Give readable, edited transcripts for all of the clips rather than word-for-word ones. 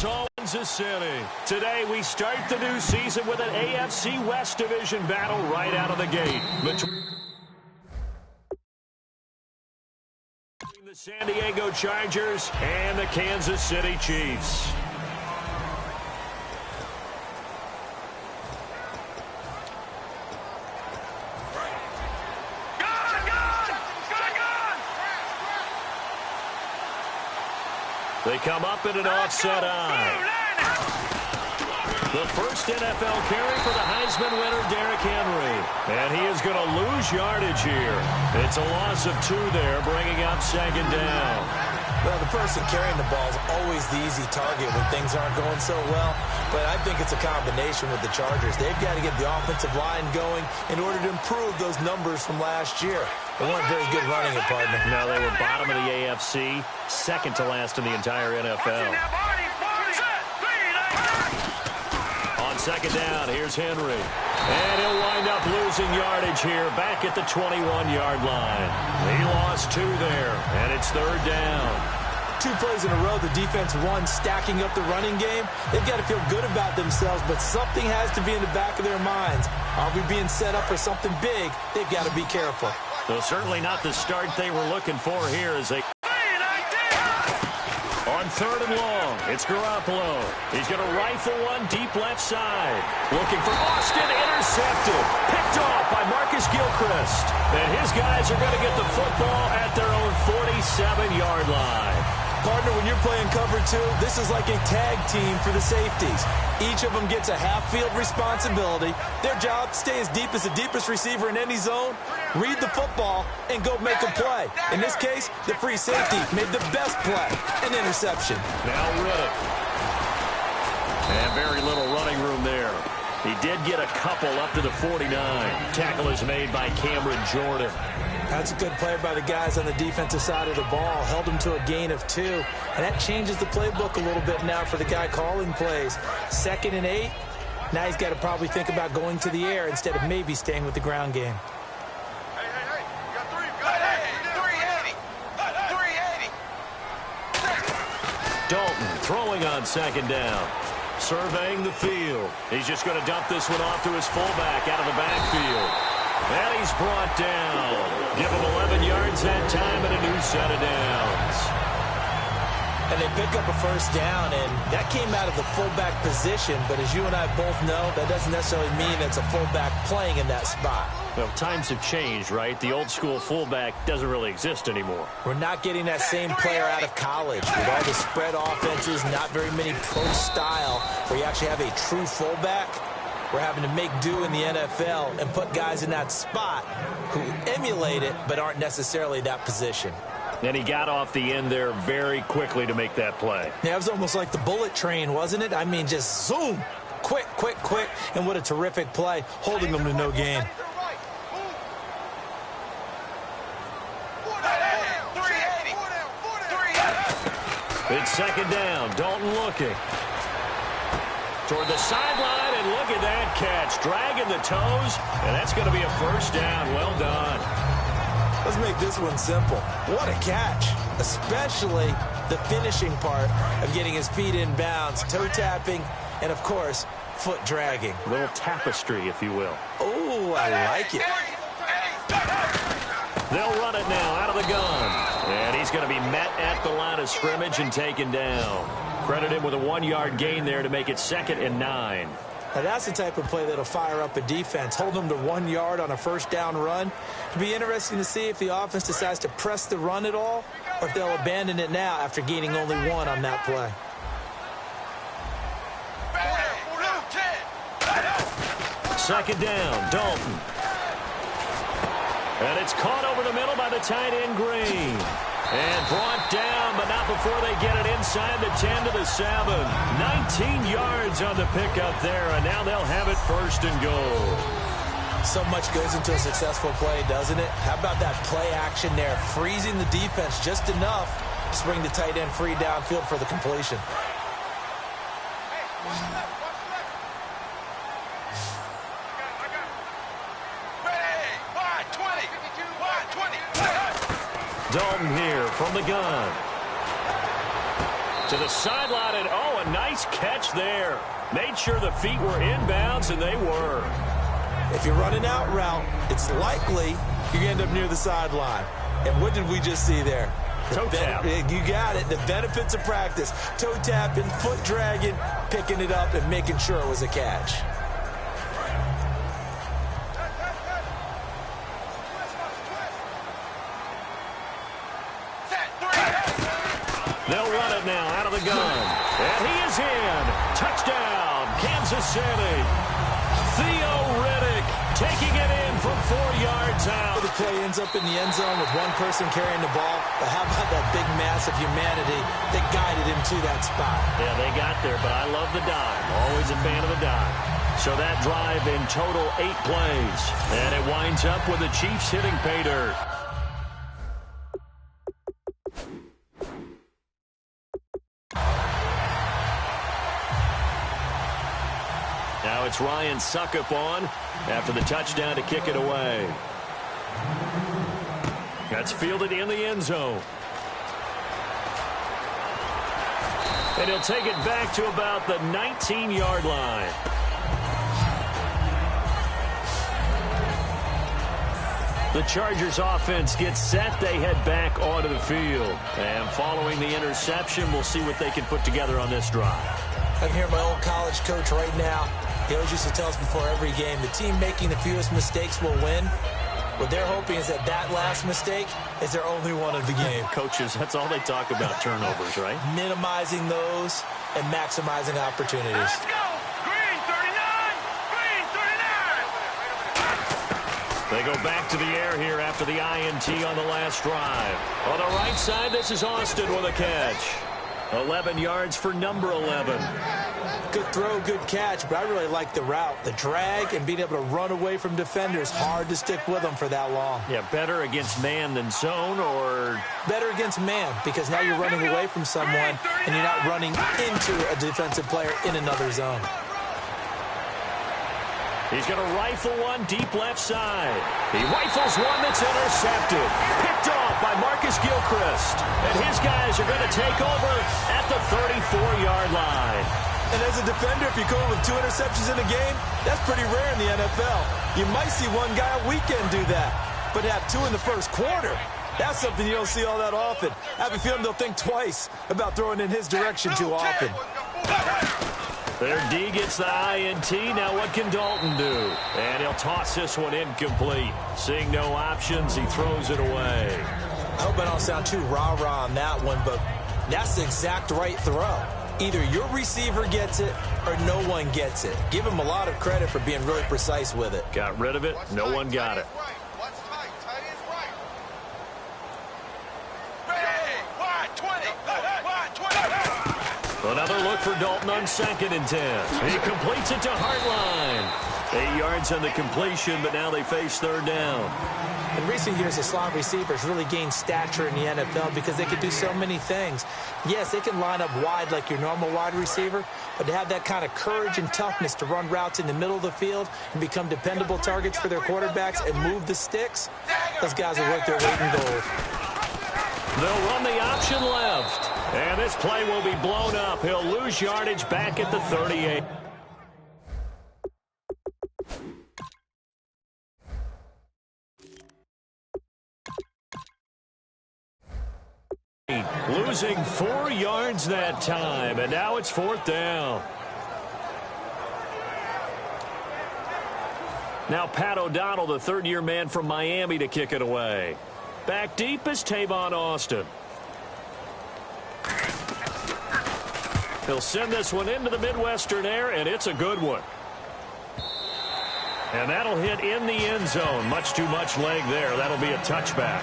It's all Kansas City. Today we start the new season with an AFC West Division battle right out of the gate. Between the San Diego Chargers and the Kansas City Chiefs. They come up in an offset eye. The first NFL carry for the Heisman winner, Derrick Henry. And he is going to lose yardage here. It's a loss of 2 there, bringing up second down. Well, the person carrying the ball is always the easy target when things aren't going so well. But I think it's a combination with the Chargers. They've got to get the offensive line going in order to improve those numbers from last year. They weren't very good running it, partner. No, they were bottom of the AFC, second to last in the entire NFL. On second down, here's Henry. And he'll wind up losing yardage here back at the 21-yard line. He lost 2 there, and it's third down. 2 plays in a row, the defense won, stacking up the running game. They've got to feel good about themselves, but something has to be in the back of their minds. Are we being set up for something big? They've got to be careful. So certainly not the start they were looking for here as they... On third and long, it's Garoppolo. He's going to rifle one deep left side. Looking for Austin, intercepted. Picked off by Marcus Gilchrist. And his guys are going to get the football at their own 47-yard line. Partner, when you're playing cover 2, this is like a tag team for the safeties. Each of them gets a half-field responsibility. Their job, stay as deep as the deepest receiver in any zone, read the football, and go make a play. In this case, the free safety made the best play, an interception. Now Riddick. And very little running room there. He did get a couple up to the 49. Tackle is made by Cameron Jordan. That's a good play by the guys on the defensive side of the ball. Held him to a gain of 2. And that changes the playbook a little bit now for the guy calling plays. 2nd and 8. Now he's got to probably think about going to the air instead of maybe staying with the ground game. Dalton throwing on second down. Surveying the field. He's just going to dump this one off to his fullback out of the backfield. And he's brought down. Give him 11 yards that time and a new set of downs. And they pick up a first down, and that came out of the fullback position. But as you and I both know, that doesn't necessarily mean it's a fullback playing in that spot. Well, times have changed, right? The old school fullback doesn't really exist anymore. We're not getting that same player out of college. With all the spread offenses, not very many pro style, where you actually have a true fullback. We're having to make do in the NFL and put guys in that spot who emulate it but aren't necessarily that position. And he got off the end there very quickly to make that play. Yeah, it was almost like the bullet train, wasn't it? I mean, just zoom. Quick, quick, quick. And what a terrific play, holding them to no gain. It's second down. Dalton looking. Toward the sideline, and look at that catch. Dragging the toes, and that's going to be a first down. Well done. Let's make this one simple. What a catch, especially the finishing part of getting his feet in bounds, toe tapping, and, of course, foot dragging. A little tapestry, if you will. Oh, I like it. They'll run it now out of the gun. And he's going to be met at the line of scrimmage and taken down. Credit him with a 1-yard gain there to make it 2nd and 9. Now that's the type of play that'll fire up a defense. Hold them to 1 yard on a first down run. It'll be interesting to see if the offense decides to press the run at all or if they'll abandon it now after gaining only 1 on that play. Second down, Dalton. And it's caught over the middle by the tight end, Green. And brought down, but not before they get it inside the 10 to the 7. 19 yards on the pickup there, and now they'll have it first and goal. So much goes into a successful play, doesn't it? How about that play action there, freezing the defense just enough to bring the tight end free downfield for the completion. Dalton here from the gun. To the sideline, and oh, a nice catch there. Made sure the feet were inbounds, and they were. If you're running out route, it's likely you end up near the sideline. And what did we just see there? Toe tap. You got it. The benefits of practice. Toe tapping, foot dragging, picking it up, and making sure it was a catch. They'll run it now out of the gun. And he is in. Touchdown, Kansas City. Theo Riddick taking it in from 4 yards out. The play ends up in the end zone with one person carrying the ball. But how about that big mass of humanity that guided him to that spot? Yeah, they got there, but I love the dive. Always a fan of the dive. So that drive in total 8 plays. And it winds up with the Chiefs hitting pay dirt. Now it's Ryan Suckup on after the touchdown to kick it away. That's fielded in the end zone. And he'll take it back to about the 19-yard line. The Chargers offense gets set. They head back onto the field. And following the interception, we'll see what they can put together on this drive. I can hear my old college coach right now. He always used to tell us before every game, the team making the fewest mistakes will win. What they're hoping is that last mistake is their only one of the game. Coaches, that's all they talk about, turnovers, right? Minimizing those and maximizing opportunities. Let's go! Green 39! Green 39! They go back to the air here after the INT on the last drive. On the right side, this is Austin with a catch. 11 yards for number 11. Good throw, good catch, but I really like the route. The drag and being able to run away from defenders, hard to stick with them for that long. Yeah, better against man than zone, or? Better against man, because now you're running away from someone and you're not running into a defensive player in another zone. He's going to rifle one deep left side. He rifles one that's intercepted. Picked off by Marcus Gilchrist. And his guys are going to take over at the 34-yard line. And as a defender, if you go with 2 interceptions in a game, that's pretty rare in the NFL. You might see one guy a weekend do that, but have 2 in the first quarter. That's something you don't see all that often. I have a feeling they'll think twice about throwing in his direction too often. Their D gets the INT. Now what can Dalton do? And he'll toss this one incomplete. Seeing no options, he throws it away. I hope I don't sound too rah-rah on that one, but that's the exact right throw. Either your receiver gets it or no one gets it. Give him a lot of credit for being really precise with it. Got rid of it. No one got it. Another look for Dalton on 2nd and 10. He completes it to Hartline. 8 yards on the completion, but now they face 3rd down. In recent years, the slot receivers really gained stature in the NFL because they can do so many things. Yes, they can line up wide like your normal wide receiver, but to have that kind of courage and toughness to run routes in the middle of the field and become dependable targets for their quarterbacks and move the sticks, those guys are worth their weight in gold. They'll run the option left. And this play will be blown up. He'll lose yardage back at the 38. Losing 4 yards that time, and now it's 4th down. Now Pat O'Donnell, the 3rd-year man from Miami, to kick it away. Back deep is Tavon Austin. He'll send this one into the Midwestern air, and it's a good one. And that'll hit in the end zone. Much too much leg there. That'll be a touchback.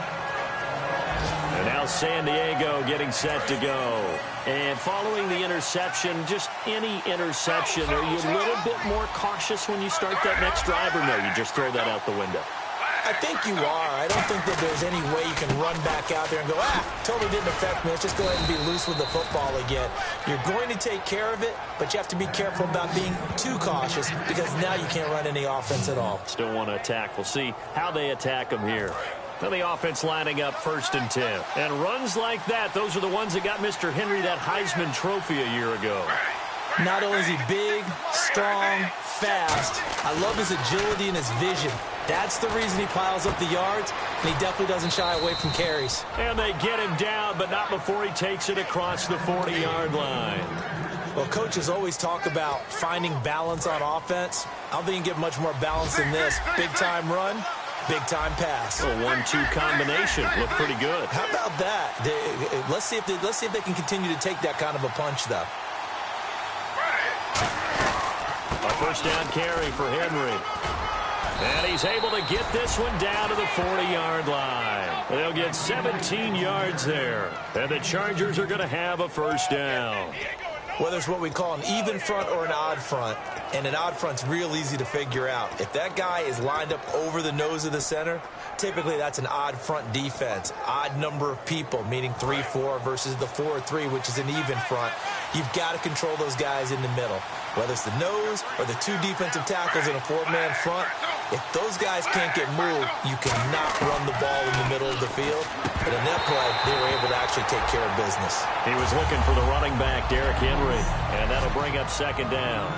And now San Diego getting set to go. And following the interception, just any interception, are you a little bit more cautious when you start that next drive, or no, you just throw that out the window? I think you are. I don't think that there's any way you can run back out there and go, totally didn't affect me. Let's just go ahead and be loose with the football again. You're going to take care of it, but you have to be careful about being too cautious because now you can't run any offense at all. Still want to attack. We'll see how they attack them here. And the offense lining up 1st and 10. And runs like that, those are the ones that got Mr. Henry that Heisman Trophy a year ago. Not only is he big, strong, fast, I love his agility and his vision. That's the reason he piles up the yards, and he definitely doesn't shy away from carries. And they get him down, but not before he takes it across the 40-yard line. Well, coaches always talk about finding balance on offense. I don't think you can get much more balance than this. Big-time run, big-time pass. A 1-2 combination. Looked pretty good. How about that? Let's see if they can continue to take that kind of a punch, though. A 1st down carry for Henry. And he's able to get this one down to the 40-yard line. They'll get 17 yards there. And the Chargers are going to have a 1st down. Whether it's what we call an even front or an odd front, and an odd front's real easy to figure out. If that guy is lined up over the nose of the center, typically that's an odd front defense. Odd number of people, meaning 3-4 versus the 4-3, which is an even front. You've got to control those guys in the middle. Whether it's the nose or the 2 defensive tackles in a 4-man front, if those guys can't get moved, you cannot run the ball in the middle of the field. But in that play, they were able to actually take care of business. He was looking for the running back, Derrick Henry, and that'll bring up 2nd down.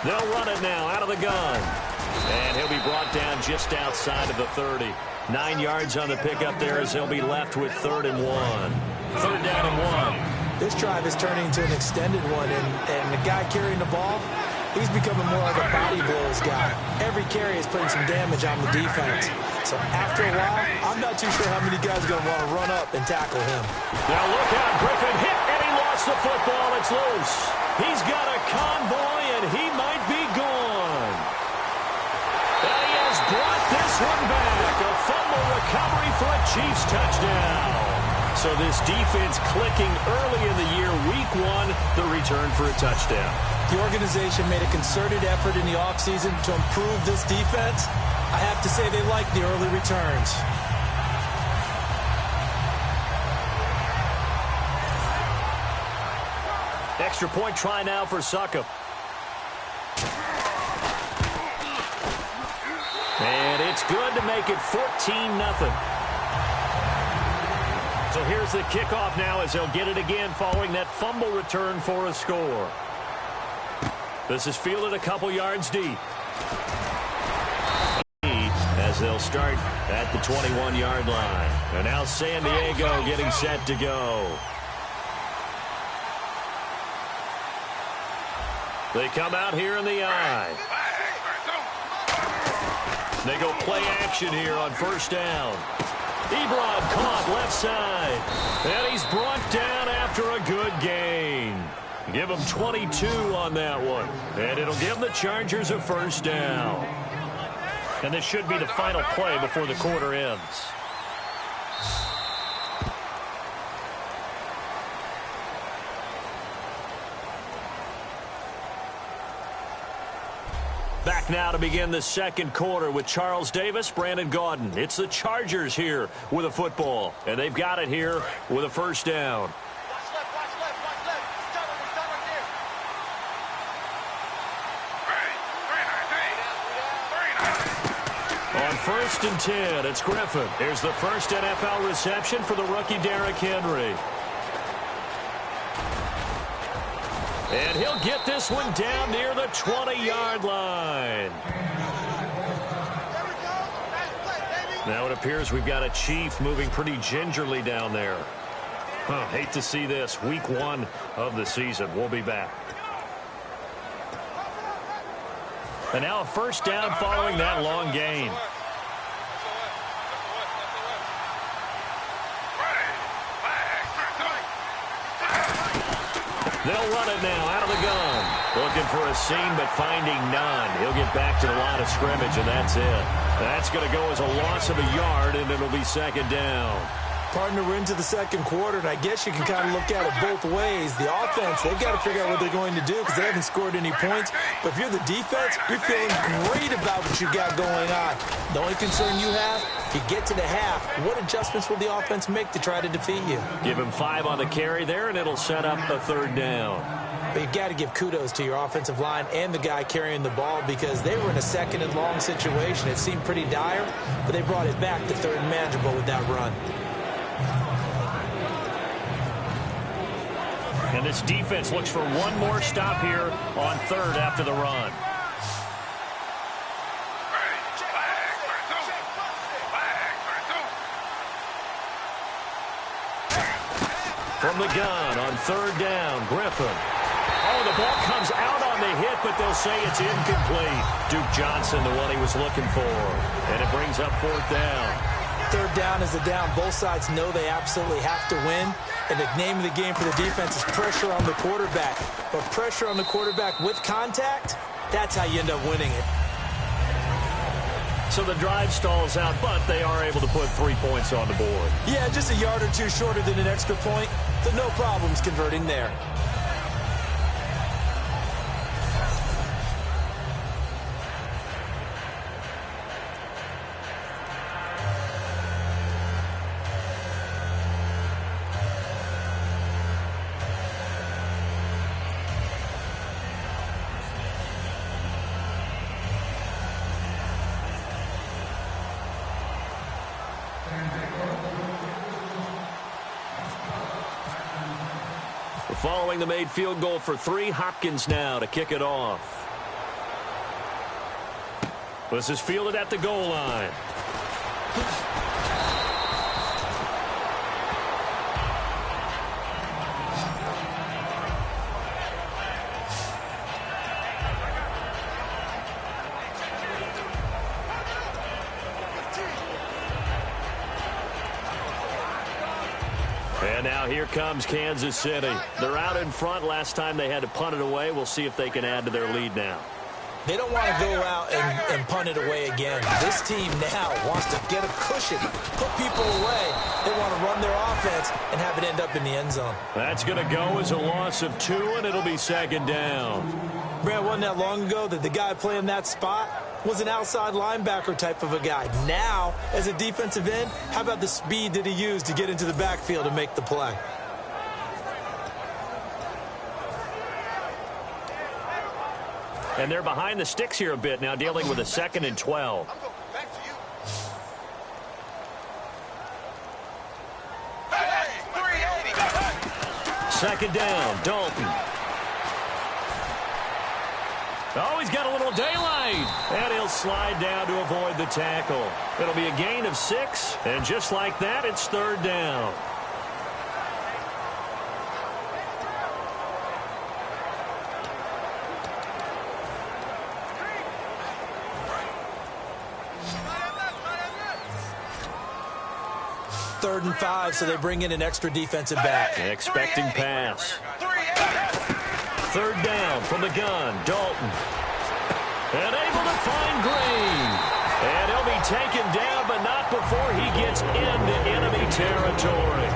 They'll run it now out of the gun. And he'll be brought down just outside of the 30. 9 yards on the pickup there as they'll be left with 3rd and 1. 3rd down and 1. This drive is turning into an extended one, and the guy carrying the ball, he's becoming more like a body blows guy. Every carry is putting some damage on the defense. So after a while, I'm not too sure how many guys are going to want to run up and tackle him. Now look out, Griffin hit, and he lost the football. It's loose. He's got a convoy, and he might be gone. And he has brought this one back. A fumble recovery for a Chiefs touchdown. So this defense clicking early in the year, week 1, the return for a touchdown. The organization made a concerted effort in the offseason to improve this defense. I have to say they like the early returns. Extra point try now for Succop. And it's good to make it 14-0. So here's the kickoff now as they'll get it again following that fumble return for a score. This is fielded a couple yards deep. As they'll start at the 21-yard line. And now San Diego getting set to go. They come out here in the eye. They go play action here on 1st down. Ebron caught left side. And he's brought down after a good gain. Give him 22 on that one. And it'll give the Chargers a 1st down. And this should be the final play before the quarter ends. Back now to begin the 2nd quarter with Charles Davis, Brandon Gaudin. It's the Chargers here with a football, and they've got it here with a 1st down. On 1st and 10, it's Griffin. Here's the first NFL reception for the rookie Derrick Henry. And he'll get this one down near the 20-yard line. Now it appears we've got a Chief moving pretty gingerly down there. Hate to see this. Week 1 of the season. We'll be back. And now a 1st down following that long gain. They'll run it now out of the gun. Looking for a seam, but finding none. He'll get back to the line of scrimmage, and that's it. That's going to go as a loss of a yard, and it'll be 2nd down. Partner, we're into the second quarter, and I guess you can kind of look at it both ways. The offense, they've got to figure out what they're going to do because they haven't scored any points. But if you're the defense, you're feeling great about what you got going on. The only concern you have, if you get to the half, what adjustments will the offense make to try to defeat you? Give him 5 on the carry there, and it'll set up a third down. But you've got to give kudos to your offensive line and the guy carrying the ball because they were in a second and long situation. It seemed pretty dire, but they brought it back to third and manageable with that run. And this defense looks for one more stop here on third after the run. From the gun on third down, Griffin. Oh, the ball comes out on the hit, but they'll say it's incomplete. Duke Johnson, the one he was looking for. And it brings up fourth down. Third down is a down. Both sides know they absolutely have to win. And the name of the game for the defense is pressure on the quarterback. But pressure on the quarterback with contact, that's how you end up winning it. So the drive stalls out, but they are able to put 3 points on the board. Yeah, just a yard or two shorter than an extra point. So no problems converting there. Following the made field goal for 3, Hopkins now to kick it off. This is fielded at the goal line. And now here comes Kansas City. They're out in front. Last time they had to punt it away. We'll see if they can add to their lead now. They don't want to go out and punt it away again. This team now wants to get a cushion, put people away. They want to run their offense and have it end up in the end zone. That's going to go as a loss of 2, and it'll be second down. Brad, wasn't that long ago that the guy playing that spot was an outside linebacker type of a guy. Now, as a defensive end, how about the speed that he used to get into the backfield and make the play? And they're behind the sticks here a bit now, dealing with a 2nd and 12. Second down, Dalton. Oh, he's got a little daylight. And he'll slide down to avoid the tackle. It'll be a gain of 6. And just like that, it's third down. Third and 5, so they bring in an extra defensive back. Expecting pass. Third down from the gun, Dalton. And able to find Green. And he'll be taken down, but not before he gets into enemy territory.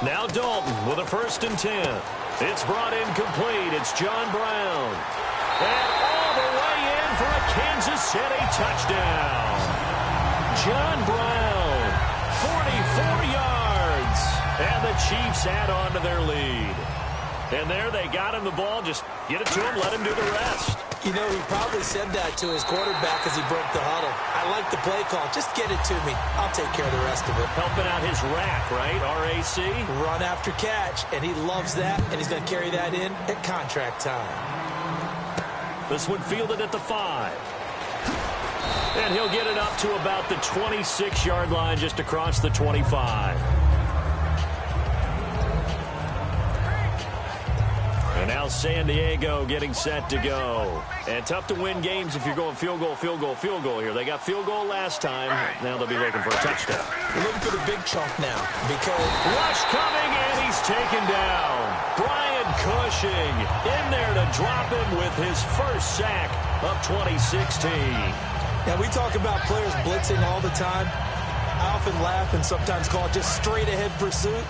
Now Dalton with a 1st and 10. It's brought in complete. It's John Brown. And all the way in for a Kansas City touchdown. John Brown, 44 yards. And the Chiefs add on to their lead. And there they got him the ball. Just get it to him, let him do the rest. You know, he probably said that to his quarterback as he broke the huddle. I like the play call. Just get it to me. I'll take care of the rest of it. Helping out his rack, right? RAC. Run after catch, and he loves that, and he's going to carry that in at contract time. This one fielded at the 5. And he'll get it up to about the 26-yard line just across the 25. And now San Diego getting set to go. And tough to win games if you're going field goal, field goal, field goal here. They got field goal last time. Now they'll be looking for a touchdown. We're looking for the big chunk now because Rush coming, and he's taken down. Brian Cushing in there to drop him with his first sack of 2016. Now, we talk about players blitzing all the time. I often laugh and sometimes call it just straight-ahead pursuit.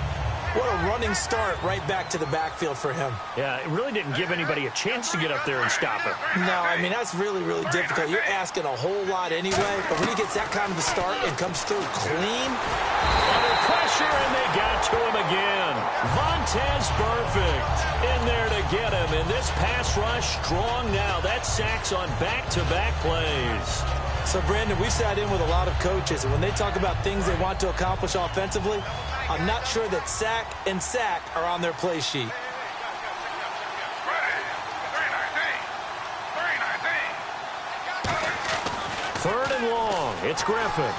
What a running start right back to the backfield for him. Yeah, it really didn't give anybody a chance to get up there and stop him. No, I mean, that's really, really difficult. You're asking a whole lot anyway, but when he gets that kind of a start and comes through clean. Under pressure, and they got to him again. Vontez perfect in there to get him, and this pass rush strong now. That sacks on back-to-back plays. So, Brandon, we've sat in with a lot of coaches, and when they talk about things they want to accomplish offensively, I'm not sure that sack and sack are on their play sheet. Third and long. It's Griffin.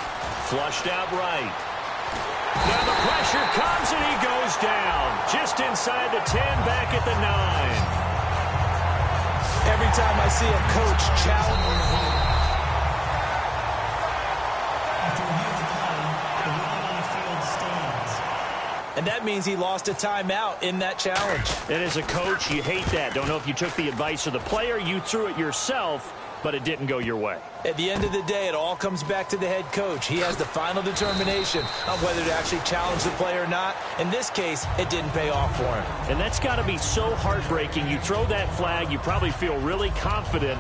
Flushed out right. Now the pressure comes, and he goes down. Just inside the 10, back at the 9. Every time I see a coach challenge. And that means he lost a timeout in that challenge. And as a coach, you hate that. Don't know if you took the advice of the player. You threw it yourself, but it didn't go your way. At the end of the day, it all comes back to the head coach. He has the final determination on whether to actually challenge the play or not. In this case, it didn't pay off for him. And that's got to be so heartbreaking. You throw that flag, you probably feel really confident,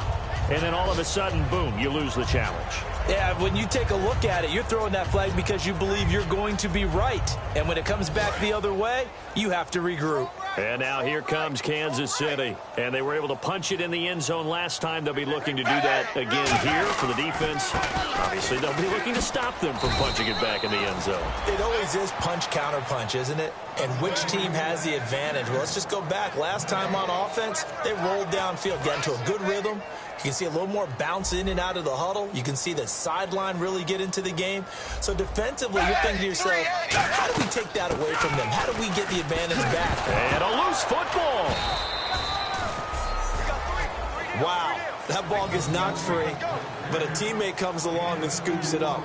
and then all of a sudden, boom, you lose the challenge. Yeah, when you take a look at it, you're throwing that flag because you believe you're going to be right. And when it comes back the other way, you have to regroup. And now here comes Kansas City. And they were able to punch it in the end zone last time. They'll be looking to do that again here for the defense. Obviously, they'll be looking to stop them from punching it back in the end zone. It always is punch-counter-punch, isn't it? And which team has the advantage? Well, let's just go back. Last time on offense, they rolled downfield, got into a good rhythm. You can see a little more bounce in and out of the huddle. You can see the sideline really get into the game. So defensively, you're thinking to yourself, how do we take that away from them? How do we get the advantage back? And a loose football. Wow, that ball gets knocked free, but a teammate comes along and scoops it up.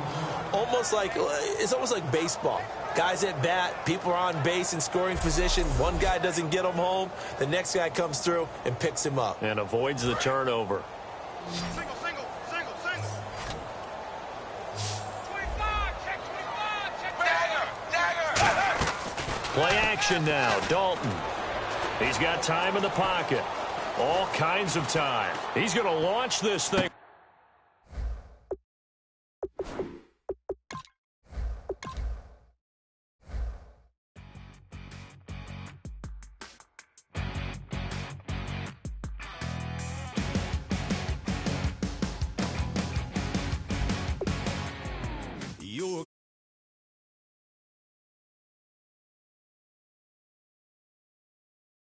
It's almost like baseball. Guys at bat, people are on base in scoring position. One guy doesn't get him home. The next guy comes through and picks him up. And avoids the turnover. Single. 25, check 25, check dagger. Play action now. Dalton. He's got time in the pocket. All kinds of time. He's going to launch this thing.